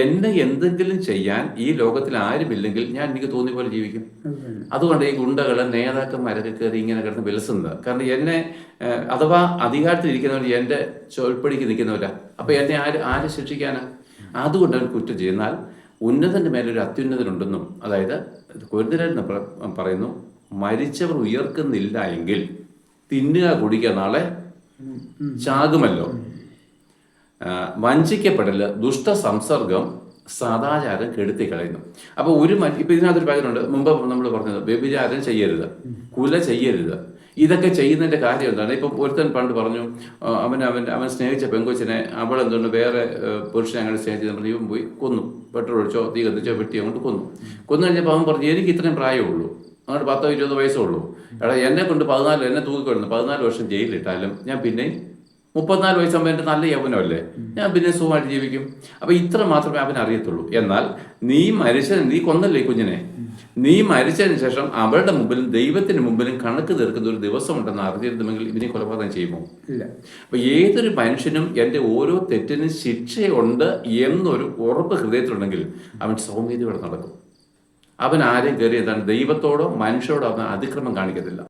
എന്നെ എന്തെങ്കിലും ചെയ്യാൻ ഈ ലോകത്തിൽ ആരുമില്ലെങ്കിൽ ഞാൻ എനിക്ക് തോന്നിയ പോലെ ജീവിക്കും. അതുകൊണ്ട് ഈ ഗുണ്ടകള് നേതാക്കന്മാരൊക്കെ കയറി ഇങ്ങനെ കിടന്ന് വിലസുന്നത്. കാരണം എന്നെ അഥവാ അധികാരത്തിൽ ഇരിക്കുന്നവർ എൻ്റെ ചൊൽപ്പടിക്ക് നിൽക്കുന്നവരാ. അപ്പൊ എന്നെ ആര് ശിക്ഷിക്കാനാ? അതുകൊണ്ട് അവൻ കുറ്റം ചെയ്യുന്നാൽ ഉന്നതന്റെ മേലൊരു അത്യുന്നതനുണ്ടെന്നും, അതായത് കൊരിന്ത്യരെന്ന് പറയുന്നു, മരിച്ചവർ ഉയർക്കുന്നില്ല എങ്കിൽ തിന്നുക കുടിക്കുക നാളെ ചാകുമല്ലോ. വഞ്ചിക്കപ്പെടല്, ദുഷ്ട സംസർഗം സദാചാരം കെടുത്തി കളയുന്നു. അപ്പോൾ ഇപ്പൊ ഇതിനകത്തൊരു കാര്യമുണ്ട്. മുമ്പ് നമ്മൾ പറഞ്ഞത് വ്യഭിചാരം ചെയ്യരുത്, കുല ചെയ്യരുത്. ഇതൊക്കെ ചെയ്യുന്നതിന്റെ കാര്യം എന്താണ്? ഇപ്പം ഒരുത്തൻ പണ്ട് പറഞ്ഞു, അവൻ സ്നേഹിച്ച പെങ്കൊച്ചിനെ അവൾ എന്തുകൊണ്ട് വേറെ പുരുഷനെ അങ്ങനെ സ്നേഹിച്ചെന്ന് പറഞ്ഞ് ഇവൻ പോയി കൊന്നു. പെട്രോൾ ഒഴിച്ചോ തീ കത്തിച്ചോ വെട്ടി അങ്ങോട്ട് കൊന്നു കഴിഞ്ഞപ്പോൾ അവൻ പറഞ്ഞു, എനിക്ക് ഇത്രയും പ്രായമുള്ളൂ, അങ്ങോട്ട് 10-20 വയസ്സേ ഉള്ളൂ. എടാ, എന്നെ കൊണ്ട് 14 എന്നെ തൂക്കിക്കൊടുന്നു 14 വർഷം ജയിലിലിട്ടാലും ഞാൻ പിന്നെയും 34 വയസ്സാകുമ്പോൾ എൻ്റെ നല്ല യൗവനമല്ലേ, ഞാൻ പിന്നെ സുഖമായിട്ട് ജീവിക്കും. അപ്പൊ ഇത്ര മാത്രമേ അവൻ അറിയത്തുള്ളൂ. എന്നാൽ നീ കൊന്നല്ലേ കുഞ്ഞിനെ, നീ മരിച്ചതിന് ശേഷം അവരുടെ മുമ്പിലും ദൈവത്തിന് മുമ്പിലും കണക്ക് തീർക്കുന്ന ഒരു ദിവസം ഉണ്ടെന്ന് അറിഞ്ഞിരുന്നുവെങ്കിൽ ഇവനെ കൊലപാതകം ചെയ്യുമോ? ഇല്ല. അപ്പൊ ഏതൊരു മനുഷ്യനും എൻ്റെ ഓരോ തെറ്റിനും ശിക്ഷയുണ്ട് എന്നൊരു ഉറപ്പ് ഹൃദയത്തിലുണ്ടെങ്കിൽ അവൻ സൗമ്യതയോടെ നടക്കും. അവൻ ആരെയും കയറി എന്താണ് ദൈവത്തോടോ മനുഷ്യരോടോ അവൻ അതിക്രമം കാണിക്കത്തില്ല.